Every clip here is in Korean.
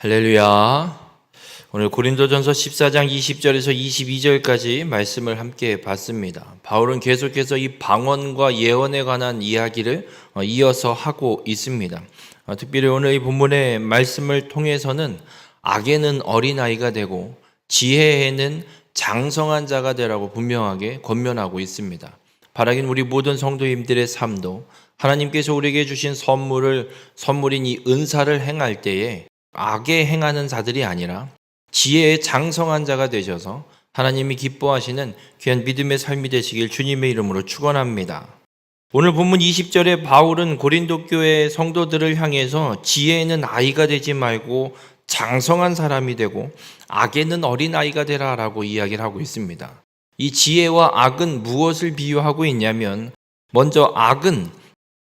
할렐루야. 오늘 고린도전서 14장 20절에서 22절까지 말씀을 함께 봤습니다. 바울은 계속해서 이 방언과 예언에 관한 이야기를 이어서 하고 있습니다. 특별히 오늘 이 본문의 말씀을 통해서는 악에는 어린아이가 되고 지혜에는 장성한 자가 되라고 분명하게 권면하고 있습니다. 바라긴 우리 모든 성도님들의 삶도 하나님께서 우리에게 주신 선물인 이 은사를 행할 때에 악에 행하는 자들이 아니라 지혜의 장성한 자가 되셔서 하나님이 기뻐하시는 귀한 믿음의 삶이 되시길 주님의 이름으로 축원합니다. 오늘 본문 20절에 바울은 고린도 교회 성도들을 향해서 지혜에는 아이가 되지 말고 장성한 사람이 되고 악에는 어린아이가 되라라고 이야기를 하고 있습니다. 이 지혜와 악은 무엇을 비유하고 있냐면, 먼저 악은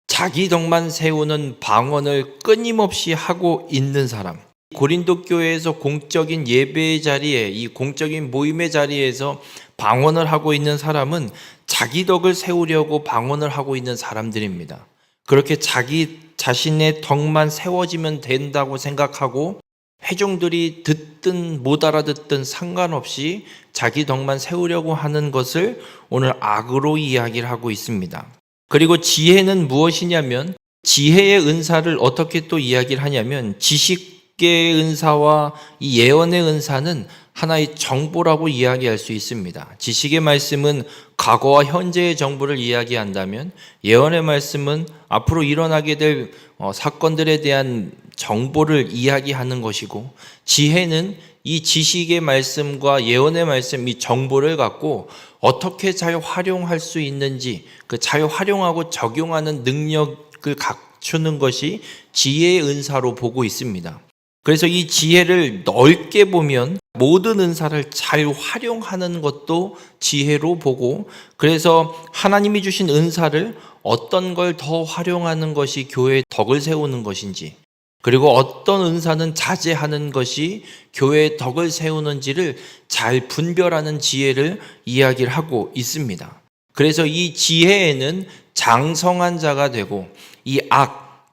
자기 덕만 세우는 방언을 끊임없이 하고 있는 사람, 고린도 교회에서 공적인 예배의 자리에, 이 공적인 모임의 자리에서 방언을 하고 있는 사람은 자기 덕을 세우려고 방언을 하고 있는 사람들입니다. 그렇게 자기 자신의 덕만 세워지면 된다고 생각하고 회중들이 듣든 못 알아듣든 상관없이 자기 덕만 세우려고 하는 것을 오늘 악으로 이야기를 하고 있습니다. 그리고 지혜는 무엇이냐면, 지혜의 은사를 어떻게 또 이야기를 하냐면, 지식의 은사와 이 예언의 은사는 하나의 정보라고 이야기할 수 있습니다. 지식의 말씀은 과거와 현재의 정보를 이야기한다면, 예언의 말씀은 앞으로 일어나게 될 사건들에 대한 정보를 이야기하는 것이고, 지혜는 이 지식의 말씀과 예언의 말씀, 이 정보를 갖고 어떻게 잘 활용할 수 있는지, 그 잘 활용하고 적용하는 능력을 갖추는 것이 지혜의 은사로 보고 있습니다. 그래서 이 지혜를 넓게 보면 모든 은사를 잘 활용하는 것도 지혜로 보고, 그래서 하나님이 주신 은사를 어떤 걸 더 활용하는 것이 교회의 덕을 세우는 것인지, 그리고 어떤 은사는 자제하는 것이 교회의 덕을 세우는지를 잘 분별하는 지혜를 이야기를 하고 있습니다. 그래서 이 지혜에는 장성한 자가 되고, 이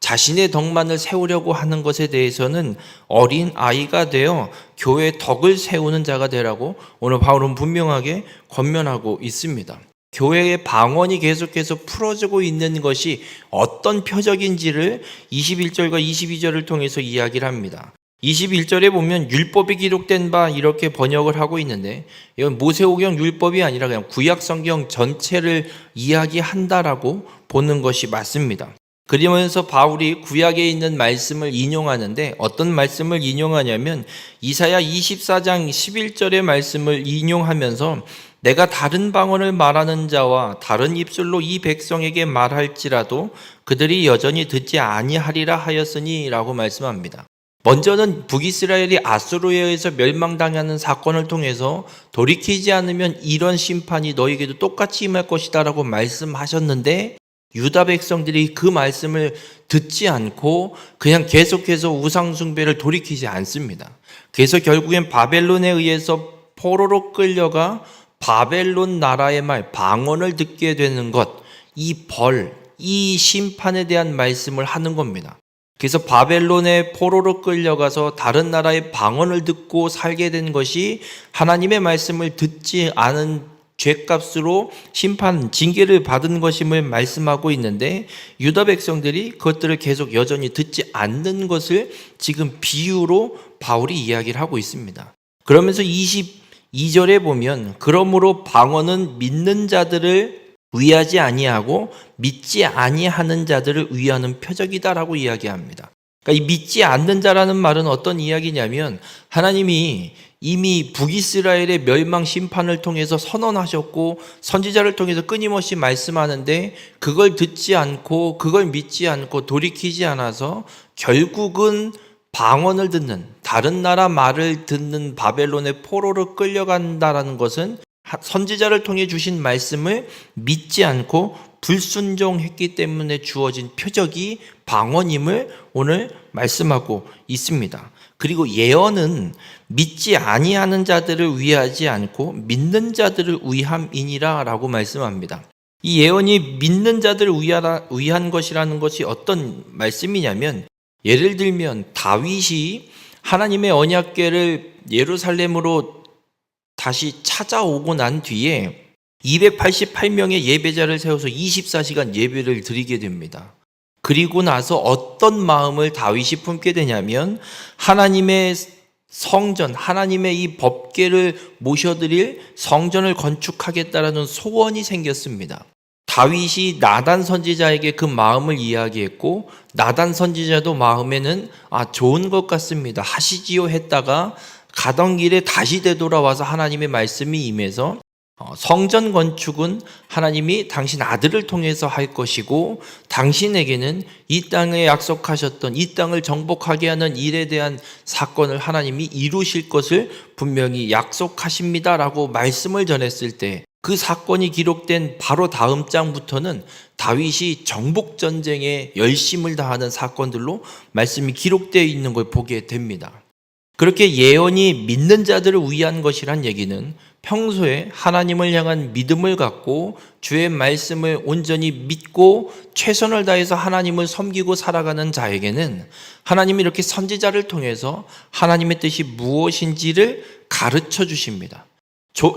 자신의 덕만을 세우려고 하는 것에 대해서는 어린 아이가 되어 교회의 덕을 세우는 자가 되라고 오늘 바울은 분명하게 권면하고 있습니다. 교회의 방언이 계속해서 풀어지고 있는 것이 어떤 표적인지를 21절과 22절을 통해서 이야기를 합니다. 21절에 보면 율법이 기록된 바 이렇게 번역을 하고 있는데, 이건 모세오경 율법이 아니라 그냥 구약 성경 전체를 이야기한다라고 보는 것이 맞습니다. 그러면서 바울이 구약에 있는 말씀을 인용하는데, 어떤 말씀을 인용하냐면 이사야 24장 11절의 말씀을 인용하면서, 내가 다른 방언을 말하는 자와 다른 입술로 이 백성에게 말할지라도 그들이 여전히 듣지 아니하리라 하였으니 라고 말씀합니다. 먼저는 북이스라엘이 아수르에 의해서 멸망당하는 사건을 통해서 돌이키지 않으면 이런 심판이 너희에게도 똑같이 임할 것이다 라고 말씀하셨는데, 유다 백성들이 그 말씀을 듣지 않고 그냥 계속해서 우상숭배를 돌이키지 않습니다. 그래서 결국엔 바벨론에 의해서 포로로 끌려가 바벨론 나라의 말, 방언을 듣게 되는 것, 이 심판에 대한 말씀을 하는 겁니다. 그래서 바벨론의 포로로 끌려가서 다른 나라의 방언을 듣고 살게 된 것이 하나님의 말씀을 듣지 않은 죄값으로 징계를 받은 것임을 말씀하고 있는데, 유다 백성들이 그것들을 계속 여전히 듣지 않는 것을 지금 비유로 바울이 이야기를 하고 있습니다. 그러면서 22절에 보면, 그러므로 방언은 믿는 자들을 위하지 아니하고 믿지 아니하는 자들을 위하는 표적이다라고 이야기합니다. 그러니까 이 믿지 않는 자라는 말은 어떤 이야기냐면, 하나님이 이미 북이스라엘의 멸망 심판을 통해서 선언하셨고 선지자를 통해서 끊임없이 말씀하는데, 그걸 듣지 않고 그걸 믿지 않고 돌이키지 않아서 결국은 방언을 듣는, 다른 나라 말을 듣는 바벨론의 포로로 끌려간다라는 것은 선지자를 통해 주신 말씀을 믿지 않고 불순종했기 때문에 주어진 표적이 방언임을 오늘 말씀하고 있습니다. 그리고 예언은 믿지 아니하는 자들을 위하지 않고 믿는 자들을 위함이니라 라고 말씀합니다. 이 예언이 믿는 자들을 위한 것이라는 것이 어떤 말씀이냐면, 예를 들면 다윗이 하나님의 언약궤를 예루살렘으로 다시 찾아오고 난 뒤에 288명의 예배자를 세워서 24시간 예배를 드리게 됩니다. 그리고 나서 어떤 마음을 다윗이 품게 되냐면 하나님의 성전, 하나님의 이 법궤를 모셔드릴 성전을 건축하겠다라는 소원이 생겼습니다. 다윗이 나단 선지자에게 그 마음을 이야기했고 나단 선지자도 마음에는 좋은 것 같습니다, 하시지요 했다가 가던 길에 다시 되돌아와서 하나님의 말씀이 임해서 성전 건축은 하나님이 당신 아들을 통해서 할 것이고 당신에게는 이 땅에 약속하셨던 이 땅을 정복하게 하는 일에 대한 사건을 하나님이 이루실 것을 분명히 약속하십니다라고 말씀을 전했을 때 그 사건이 기록된 바로 다음 장부터는 다윗이 정복 전쟁에 열심을 다하는 사건들로 말씀이 기록되어 있는 걸 보게 됩니다. 그렇게 예언이 믿는 자들을 위한 것이란 얘기는 평소에 하나님을 향한 믿음을 갖고 주의 말씀을 온전히 믿고 최선을 다해서 하나님을 섬기고 살아가는 자에게는 하나님이 이렇게 선지자를 통해서 하나님의 뜻이 무엇인지를 가르쳐 주십니다.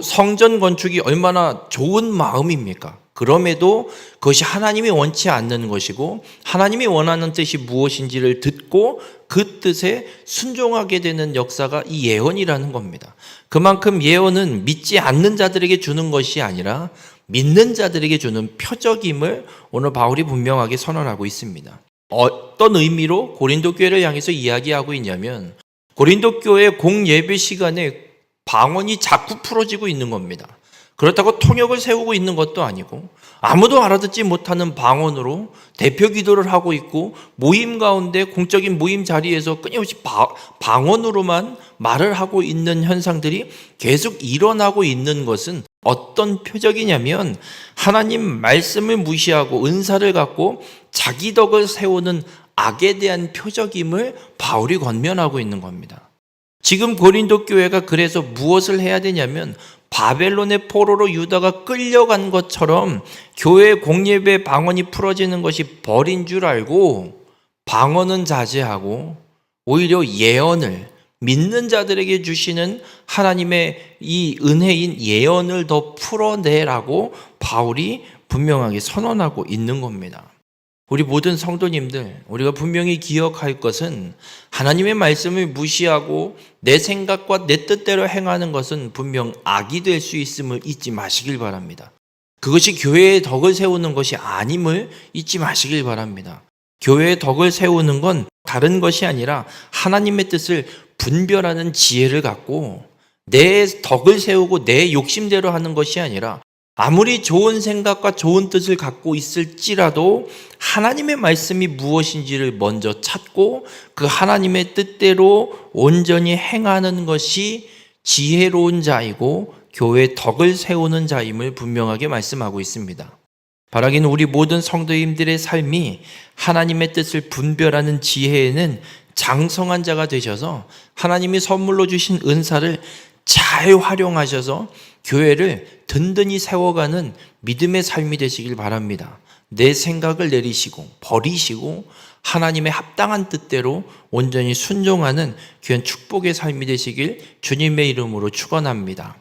성전 건축이 얼마나 좋은 마음입니까? 그럼에도 그것이 하나님이 원치 않는 것이고 하나님이 원하는 뜻이 무엇인지를 듣고 그 뜻에 순종하게 되는 역사가 이 예언이라는 겁니다. 그만큼 예언은 믿지 않는 자들에게 주는 것이 아니라 믿는 자들에게 주는 표적임을 오늘 바울이 분명하게 선언하고 있습니다. 어떤 의미로 고린도 교회를 향해서 이야기하고 있냐면 고린도 교회 공예배 시간에 방언이 자꾸 풀어지고 있는 겁니다. 그렇다고 통역을 세우고 있는 것도 아니고 아무도 알아듣지 못하는 방언으로 대표 기도를 하고 있고 모임 가운데 공적인 모임 자리에서 끊임없이 방언으로만 말을 하고 있는 현상들이 계속 일어나고 있는 것은 어떤 표적이냐면 하나님 말씀을 무시하고 은사를 갖고 자기 덕을 세우는 악에 대한 표적임을 바울이 권면하고 있는 겁니다. 지금 고린도 교회가 그래서 무엇을 해야 되냐면 바벨론의 포로로 유다가 끌려간 것처럼 교회 공예배 방언이 풀어지는 것이 벌인 줄 알고 방언은 자제하고 오히려 예언을 믿는 자들에게 주시는 하나님의 이 은혜인 예언을 더 풀어내라고 바울이 분명하게 선언하고 있는 겁니다. 우리 모든 성도님들, 우리가 분명히 기억할 것은 하나님의 말씀을 무시하고 내 생각과 내 뜻대로 행하는 것은 분명 악이 될 수 있음을 잊지 마시길 바랍니다. 그것이 교회의 덕을 세우는 것이 아님을 잊지 마시길 바랍니다. 교회의 덕을 세우는 건 다른 것이 아니라 하나님의 뜻을 분별하는 지혜를 갖고 내 덕을 세우고 내 욕심대로 하는 것이 아니라 아무리 좋은 생각과 좋은 뜻을 갖고 있을지라도 하나님의 말씀이 무엇인지를 먼저 찾고 그 하나님의 뜻대로 온전히 행하는 것이 지혜로운 자이고 교회의 덕을 세우는 자임을 분명하게 말씀하고 있습니다. 바라기는 우리 모든 성도님들의 삶이 하나님의 뜻을 분별하는 지혜에는 장성한 자가 되셔서 하나님이 선물로 주신 은사를 잘 활용하셔서 교회를 든든히 세워가는 믿음의 삶이 되시길 바랍니다. 내 생각을 내리시고 버리시고 하나님의 합당한 뜻대로 온전히 순종하는 귀한 축복의 삶이 되시길 주님의 이름으로 축원합니다.